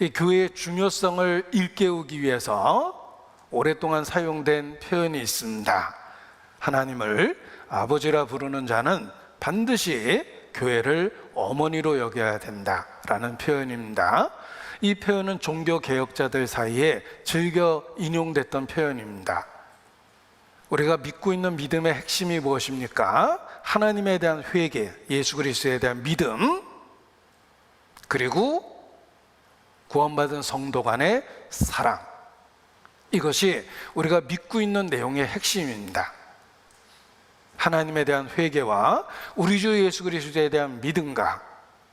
이 교회의 중요성을 일깨우기 위해서 오랫동안 사용된 표현이 있습니다. 하나님을 아버지라 부르는 자는 반드시 교회를 어머니로 여겨야 된다라는 표현입니다. 이 표현은 종교 개혁자들 사이에 즐겨 인용됐던 표현입니다. 우리가 믿고 있는 믿음의 핵심이 무엇입니까? 하나님에 대한 회개, 예수 그리스도에 대한 믿음, 그리고 구원받은 성도 간의 사랑. 이것이 우리가 믿고 있는 내용의 핵심입니다. 하나님에 대한 회개와 우리 주 예수 그리스도에 대한 믿음과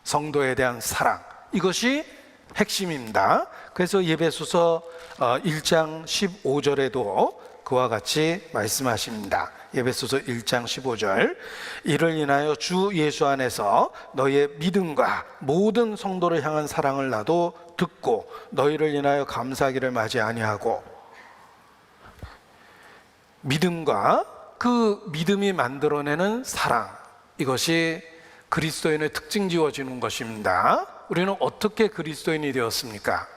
성도에 대한 사랑, 이것이 핵심입니다. 그래서 에베소서 1장 15절에도 그와 같이 말씀하십니다. 에베소서 1장 15절, 이를 인하여 주 예수 안에서 너희의 믿음과 모든 성도를 향한 사랑을 나도 듣고 너희를 인하여 감사하기를 마지 아니하고. 믿음과 그 믿음이 만들어내는 사랑, 이것이 그리스도인의 특징 지어지는 것입니다. 우리는 어떻게 그리스도인이 되었습니까?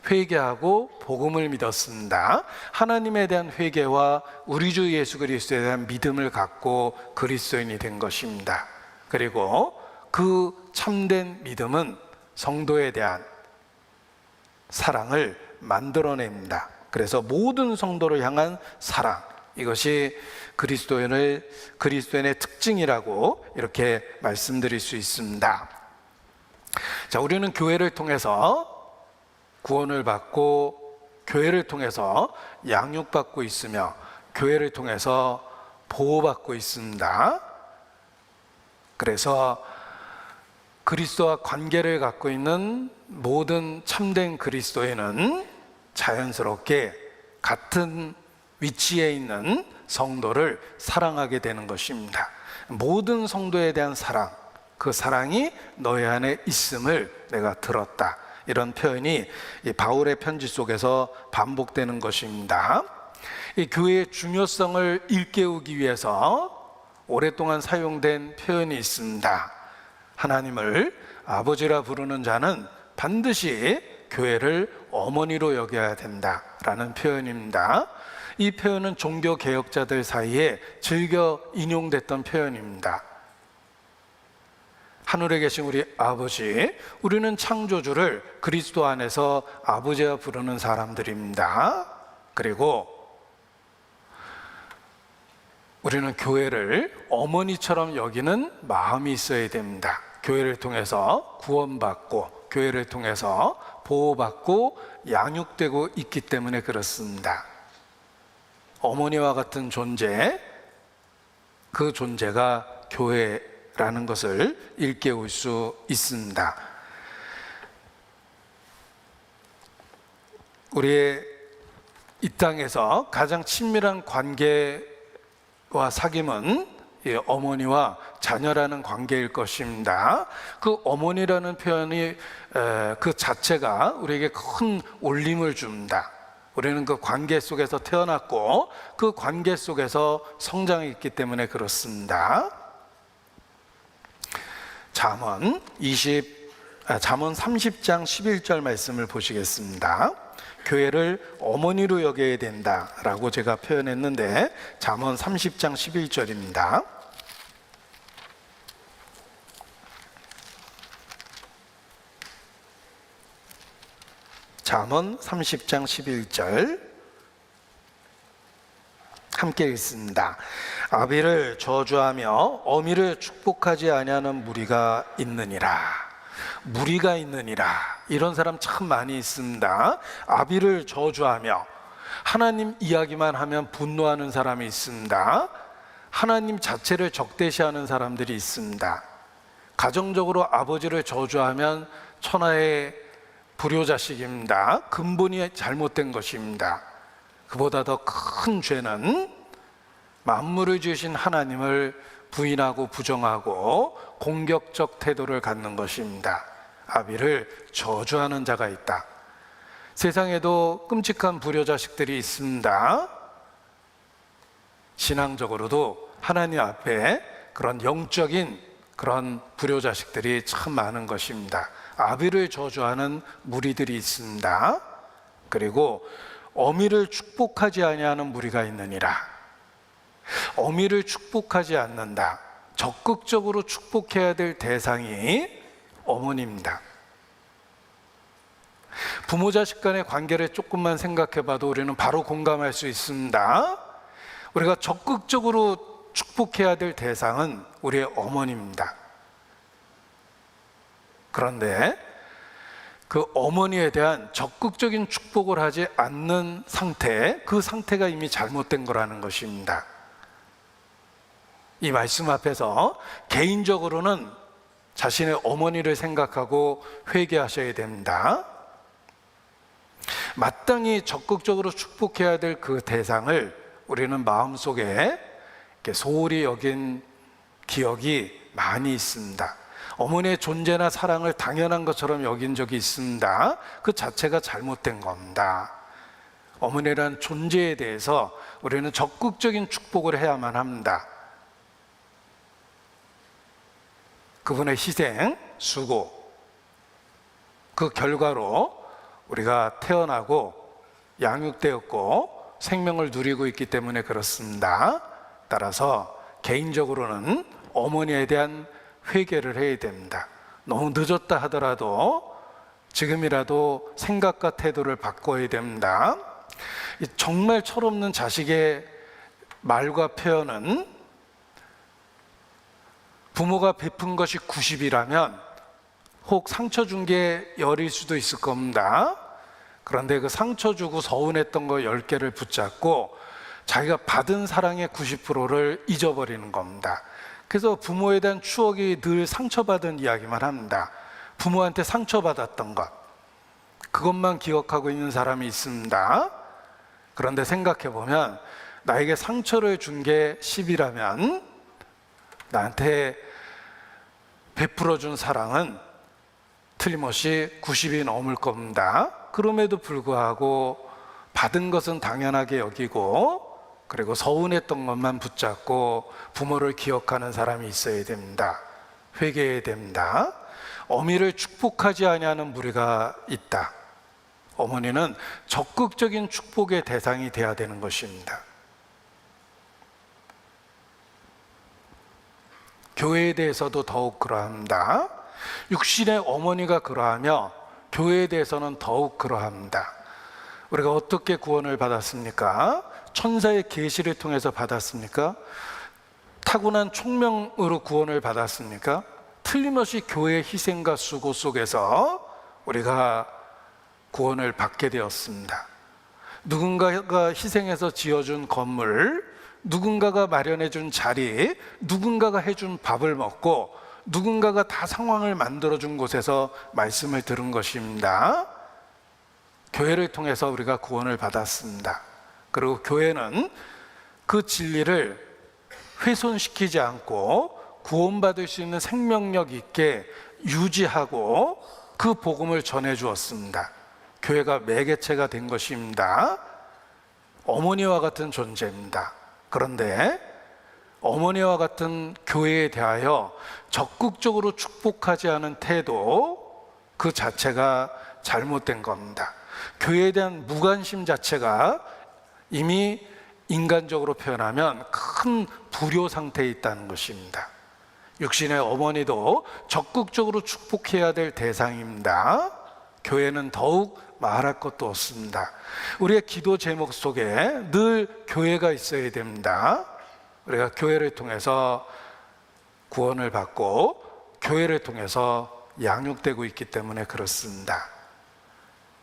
회개하고 복음을 믿었습니다. 하나님에 대한 회개와 우리 주 예수 그리스도에 대한 믿음을 갖고 그리스도인이 된 것입니다. 그리고 그 참된 믿음은 성도에 대한 사랑을 만들어냅니다. 그래서 모든 성도를 향한 사랑, 이것이 그리스도인의 특징이라고 이렇게 말씀드릴 수 있습니다. 자, 우리는 교회를 통해서 구원을 받고 교회를 통해서 양육받고 있으며 교회를 통해서 보호받고 있습니다. 그래서 그리스도와 관계를 갖고 있는 모든 참된 그리스도인은 자연스럽게 같은 위치에 있는 성도를 사랑하게 되는 것입니다. 모든 성도에 대한 사랑, 그 사랑이 너희 안에 있음을 내가 들었다. 이런 표현이 이 바울의 편지 속에서 반복되는 것입니다. 이 교회의 중요성을 일깨우기 위해서 오랫동안 사용된 표현이 있습니다. 하나님을 아버지라 부르는 자는 반드시 교회를 어머니로 여겨야 된다라는 표현입니다. 이 표현은 종교 개혁자들 사이에 즐겨 인용됐던 표현입니다. 하늘에 계신 우리 아버지, 우리는 창조주를 그리스도 안에서 아버지라 부르는 사람들입니다. 그리고 우리는 교회를 어머니처럼 여기는 마음이 있어야 됩니다. 교회를 통해서 구원받고 교회를 통해서 보호받고 양육되고 있기 때문에 그렇습니다. 어머니와 같은 존재, 그 존재가 교회라는 것을 일깨울 수 있습니다. 우리의 이 땅에서 가장 친밀한 관계와 사귐은 어머니와 자녀라는 관계일 것입니다. 그 어머니라는 표현이 그 자체가 우리에게 큰 울림을 줍니다. 우리는 그 관계 속에서 태어났고 그 관계 속에서 성장했기 때문에 그렇습니다. 잠언 30장 11절 말씀을 보시겠습니다. 교회를 어머니로 여겨야 된다라고 제가 표현했는데 잠언 30장 11절입니다. 잠언 30장 11절 함께 읽습니다. 아비를 저주하며 어미를 축복하지 아니하는 무리가 있느니라. 무리가 있느니라. 이런 사람 참 많이 있습니다. 아비를 저주하며 하나님 이야기만 하면 분노하는 사람이 있습니다. 하나님 자체를 적대시하는 사람들이 있습니다. 가정적으로 아버지를 저주하면 천하의 불효자식입니다. 근본이 잘못된 것입니다. 그보다 더 큰 죄는 만물을 지으신 하나님을 부인하고 부정하고 공격적 태도를 갖는 것입니다. 아비를 저주하는 자가 있다. 세상에도 끔찍한 불효자식들이 있습니다. 신앙적으로도 하나님 앞에 그런 영적인 그런 불효자식들이 참 많은 것입니다. 아비를 저주하는 무리들이 있습니다. 그리고 어미를 축복하지 아니하는 무리가 있느니라. 어미를 축복하지 않는다. 적극적으로 축복해야 될 대상이 어머니입니다. 부모 자식 간의 관계를 조금만 생각해 봐도 우리는 바로 공감할 수 있습니다. 우리가 적극적으로 축복해야 될 대상은 우리의 어머니입니다. 그런데 그 어머니에 대한 적극적인 축복을 하지 않는 상태, 그 상태가 이미 잘못된 거라는 것입니다. 이 말씀 앞에서 개인적으로는 자신의 어머니를 생각하고 회개하셔야 됩니다. 마땅히 적극적으로 축복해야 될 그 대상을 우리는 마음속에 소홀히 여긴 기억이 많이 있습니다. 어머니의 존재나 사랑을 당연한 것처럼 여긴 적이 있습니다. 그 자체가 잘못된 겁니다. 어머니라는 존재에 대해서 우리는 적극적인 축복을 해야만 합니다. 그분의 희생, 수고, 그 결과로 우리가 태어나고 양육되었고 생명을 누리고 있기 때문에 그렇습니다. 따라서 개인적으로는 어머니에 대한 회개를 해야 됩니다. 너무 늦었다 하더라도 지금이라도 생각과 태도를 바꿔야 됩니다. 정말 철없는 자식의 말과 표현은 부모가 베푼 것이 90이라면 혹 상처 준 게 10일 수도 있을 겁니다. 그런데 그 상처 주고 서운했던 거 10개를 붙잡고 자기가 받은 사랑의 90%를 잊어버리는 겁니다. 그래서 부모에 대한 추억이 늘 상처받은 이야기만 합니다. 부모한테 상처받았던 것, 그것만 기억하고 있는 사람이 있습니다. 그런데 생각해보면 나에게 상처를 준 게 10이라면 나한테 베풀어준 사랑은 틀림없이 90이 넘을 겁니다. 그럼에도 불구하고 받은 것은 당연하게 여기고 그리고 서운했던 것만 붙잡고 부모를 기억하는 사람이 있어야 됩니다. 회개해야 됩니다. 어미를 축복하지 아니하는 무리가 있다. 어머니는 적극적인 축복의 대상이 돼야 되는 것입니다. 교회에 대해서도 더욱 그러합니다. 육신의 어머니가 그러하며 교회에 대해서는 더욱 그러합니다. 우리가 어떻게 구원을 받았습니까? 천사의 계시를 통해서 받았습니까? 타고난 총명으로 구원을 받았습니까? 틀림없이 교회의 희생과 수고 속에서 우리가 구원을 받게 되었습니다. 누군가가 희생해서 지어준 건물, 누군가가 마련해준 자리, 누군가가 해준 밥을 먹고 누군가가 다 상황을 만들어준 곳에서 말씀을 들은 것입니다. 교회를 통해서 우리가 구원을 받았습니다. 그리고 교회는 그 진리를 훼손시키지 않고 구원받을 수 있는 생명력 있게 유지하고 그 복음을 전해 주었습니다. 교회가 매개체가 된 것입니다. 어머니와 같은 존재입니다. 그런데 어머니와 같은 교회에 대하여 적극적으로 축복하지 않은 태도, 그 자체가 잘못된 겁니다. 교회에 대한 무관심 자체가 이미 인간적으로 표현하면 큰 불효 상태에 있다는 것입니다. 육신의 어머니도 적극적으로 축복해야 될 대상입니다. 교회는 더욱 말할 것도 없습니다. 우리의 기도 제목 속에 늘 교회가 있어야 됩니다. 우리가 교회를 통해서 구원을 받고 교회를 통해서 양육되고 있기 때문에 그렇습니다.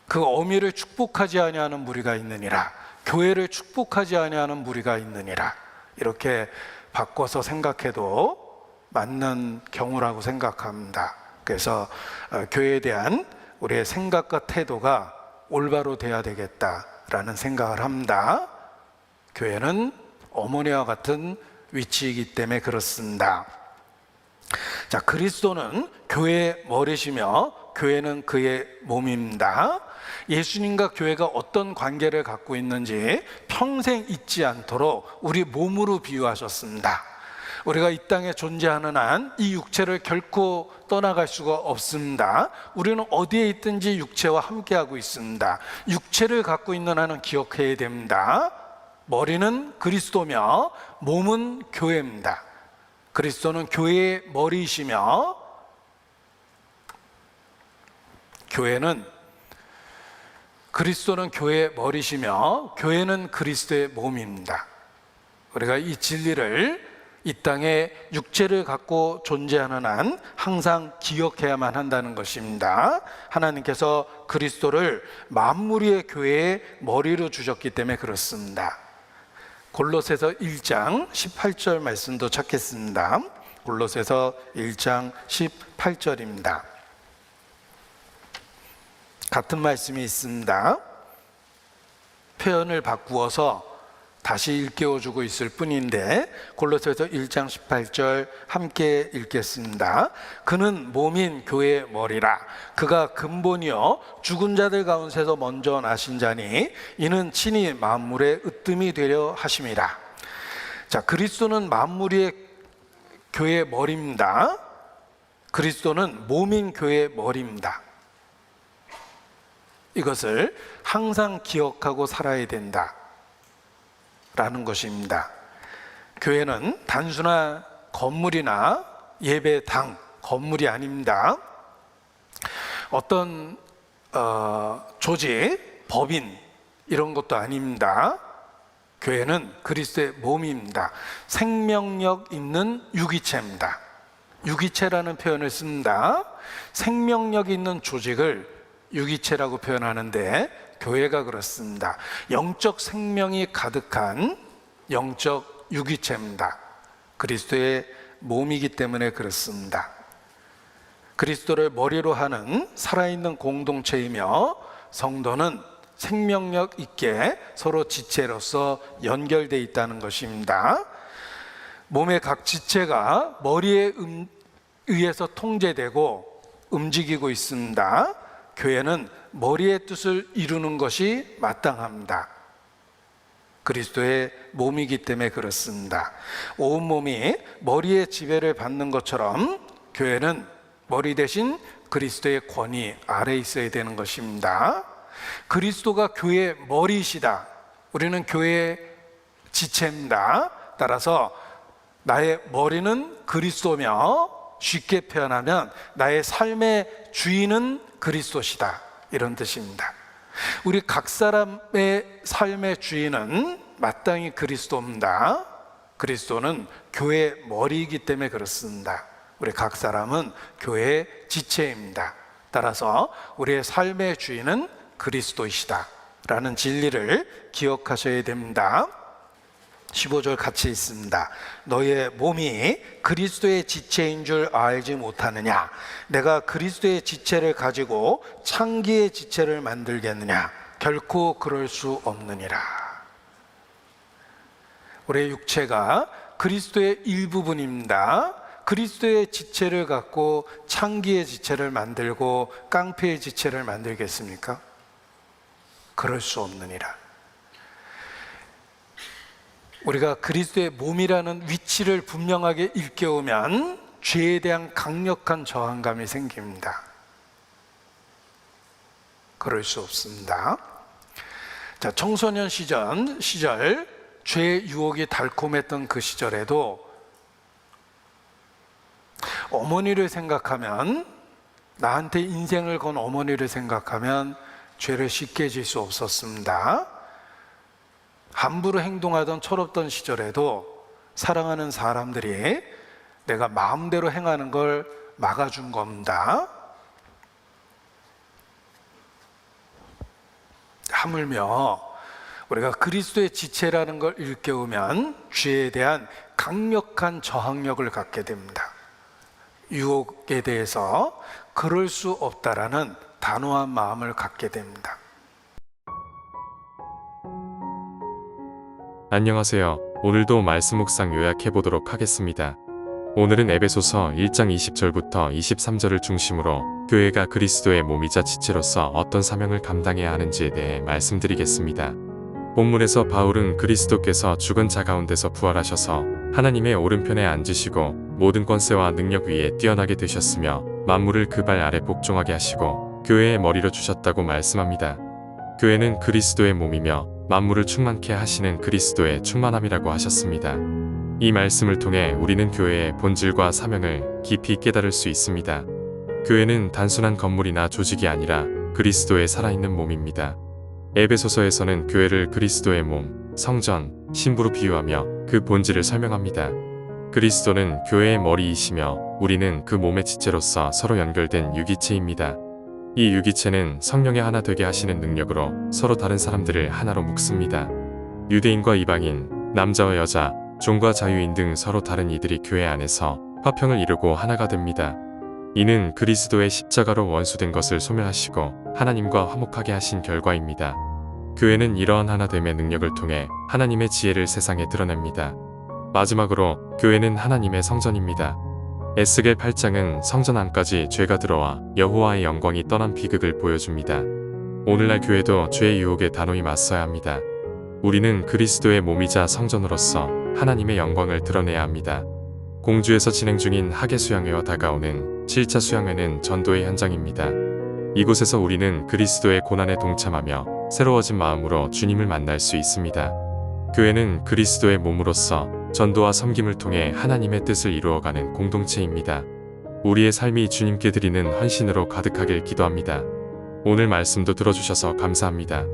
그 어미를 축복하지 아니하는 무리가 있느니라, 교회를 축복하지 아니하는 무리가 있느니라, 이렇게 바꿔서 생각해도 맞는 경우라고 생각합니다. 그래서 교회에 대한 우리의 생각과 태도가 올바로 돼야 되겠다라는 생각을 합니다. 교회는 어머니와 같은 위치이기 때문에 그렇습니다. 자, 그리스도는 교회의 머리시며 교회는 그의 몸입니다. 예수님과 교회가 어떤 관계를 갖고 있는지 평생 잊지 않도록 우리 몸으로 비유하셨습니다. 우리가 이 땅에 존재하는 한 이 육체를 결코 떠나갈 수가 없습니다. 우리는 어디에 있든지 육체와 함께하고 있습니다. 육체를 갖고 있는 한은 기억해야 됩니다. 머리는 그리스도며 몸은 교회입니다. 그리스도는 교회의 머리이시며 그리스도는 교회의 머리시며 교회는 그리스도의 몸입니다. 우리가 이 진리를 이 땅에 육체를 갖고 존재하는 한 항상 기억해야만 한다는 것입니다. 하나님께서 그리스도를 만무리의 교회의 머리로 주셨기 때문에 그렇습니다. 골로새서 1장 18절 말씀도 찾겠습니다. 골로새서 1장 18절입니다. 같은 말씀이 있습니다. 표현을 바꾸어서 다시 일깨워주고 있을 뿐인데 골로새서 1장 18절 함께 읽겠습니다. 그는 몸인 교회의 머리라. 그가 근본이요 죽은 자들 가운데서 먼저 나신 자니 이는 친히 만물의 으뜸이 되려 하심이라. 자, 그리스도는 만물의 교회의 머리입니다. 그리스도는 몸인 교회의 머리입니다. 이것을 항상 기억하고 살아야 된다 라는 것입니다. 교회는 단순한 건물이나 예배당, 건물이 아닙니다. 어떤 조직, 법인 이런 것도 아닙니다. 교회는 그리스도의 몸입니다. 생명력 있는 유기체입니다. 유기체라는 표현을 씁니다. 생명력 있는 조직을 유기체라고 표현하는데 교회가 그렇습니다. 영적 생명이 가득한 영적 유기체입니다. 그리스도의 몸이기 때문에 그렇습니다. 그리스도를 머리로 하는 살아있는 공동체이며 성도는 생명력 있게 서로 지체로서 연결되어 있다는 것입니다. 몸의 각 지체가 머리에 의해서 통제되고 움직이고 있습니다. 교회는 머리의 뜻을 이루는 것이 마땅합니다. 그리스도의 몸이기 때문에 그렇습니다. 온몸이 머리의 지배를 받는 것처럼 교회는 머리 대신 그리스도의 권위 아래에 있어야 되는 것입니다. 그리스도가 교회의 머리이시다. 우리는 교회의 지체입니다. 따라서 나의 머리는 그리스도며 쉽게 표현하면 나의 삶의 주인은 그리스도시다, 이런 뜻입니다. 우리 각 사람의 삶의 주인은 마땅히 그리스도입니다. 그리스도는 교회의 머리이기 때문에 그렇습니다. 우리 각 사람은 교회의 지체입니다. 따라서 우리의 삶의 주인은 그리스도이시다 라는 진리를 기억하셔야 됩니다. 15절 같이 있습니다. 너의 몸이 그리스도의 지체인 줄 알지 못하느냐? 내가 그리스도의 지체를 가지고 창기의 지체를 만들겠느냐? 결코 그럴 수 없느니라. 우리의 육체가 그리스도의 일부분입니다. 그리스도의 지체를 갖고 창기의 지체를 만들고 깡패의 지체를 만들겠습니까? 그럴 수 없느니라. 우리가 그리스도의 몸이라는 위치를 분명하게 일깨우면 죄에 대한 강력한 저항감이 생깁니다. 그럴 수 없습니다. 자, 청소년 시절 죄의 유혹이 달콤했던 그 시절에도 어머니를 생각하면, 나한테 인생을 건 어머니를 생각하면 죄를 쉽게 질 수 없었습니다. 함부로 행동하던 철없던 시절에도 사랑하는 사람들이 내가 마음대로 행하는 걸 막아준 겁니다. 하물며 우리가 그리스도의 지체라는 걸 일깨우면 죄에 대한 강력한 저항력을 갖게 됩니다. 유혹에 대해서 그럴 수 없다라는 단호한 마음을 갖게 됩니다. 안녕하세요. 오늘도 말씀 묵상 요약해 보도록 하겠습니다. 오늘은 에베소서 1장 20절부터 23절을 중심으로 교회가 그리스도의 몸이자 지체로서 어떤 사명을 감당해야 하는지에 대해 말씀드리겠습니다. 본문에서 바울은 그리스도께서 죽은 자 가운데서 부활하셔서 하나님의 오른편에 앉으시고 모든 권세와 능력 위에 뛰어나게 되셨으며 만물을 그 발 아래 복종하게 하시고 교회의 머리로 주셨다고 말씀합니다. 교회는 그리스도의 몸이며 만물을 충만케 하시는 그리스도의 충만함이라고 하셨습니다. 이 말씀을 통해 우리는 교회의 본질과 사명을 깊이 깨달을 수 있습니다. 교회는 단순한 건물이나 조직이 아니라 그리스도의 살아있는 몸입니다. 에베소서에서는 교회를 그리스도의 몸, 성전, 신부로 비유하며 그 본질을 설명합니다. 그리스도는 교회의 머리이시며 우리는 그 몸의 지체로서 서로 연결된 유기체입니다. 이 유기체는 성령의 하나 되게 하시는 능력으로 서로 다른 사람들을 하나로 묶습니다. 유대인과 이방인, 남자와 여자, 종과 자유인 등 서로 다른 이들이 교회 안에서 화평을 이루고 하나가 됩니다. 이는 그리스도의 십자가로 원수된 것을 소멸하시고 하나님과 화목하게 하신 결과입니다. 교회는 이러한 하나됨의 능력을 통해 하나님의 지혜를 세상에 드러냅니다. 마지막으로 교회는 하나님의 성전입니다. 에스겔 8장은 성전 안까지 죄가 들어와 여호와의 영광이 떠난 비극을 보여줍니다. 오늘날 교회도 죄의 유혹에 단호히 맞서야 합니다. 우리는 그리스도의 몸이자 성전으로서 하나님의 영광을 드러내야 합니다. 공주에서 진행 중인 학예 수양회와 다가오는 7차 수양회는 전도의 현장입니다. 이곳에서 우리는 그리스도의 고난에 동참하며 새로워진 마음으로 주님을 만날 수 있습니다. 교회는 그리스도의 몸으로서 전도와 섬김을 통해 하나님의 뜻을 이루어가는 공동체입니다. 우리의 삶이 주님께 드리는 헌신으로 가득하길 기도합니다. 오늘 말씀도 들어주셔서 감사합니다.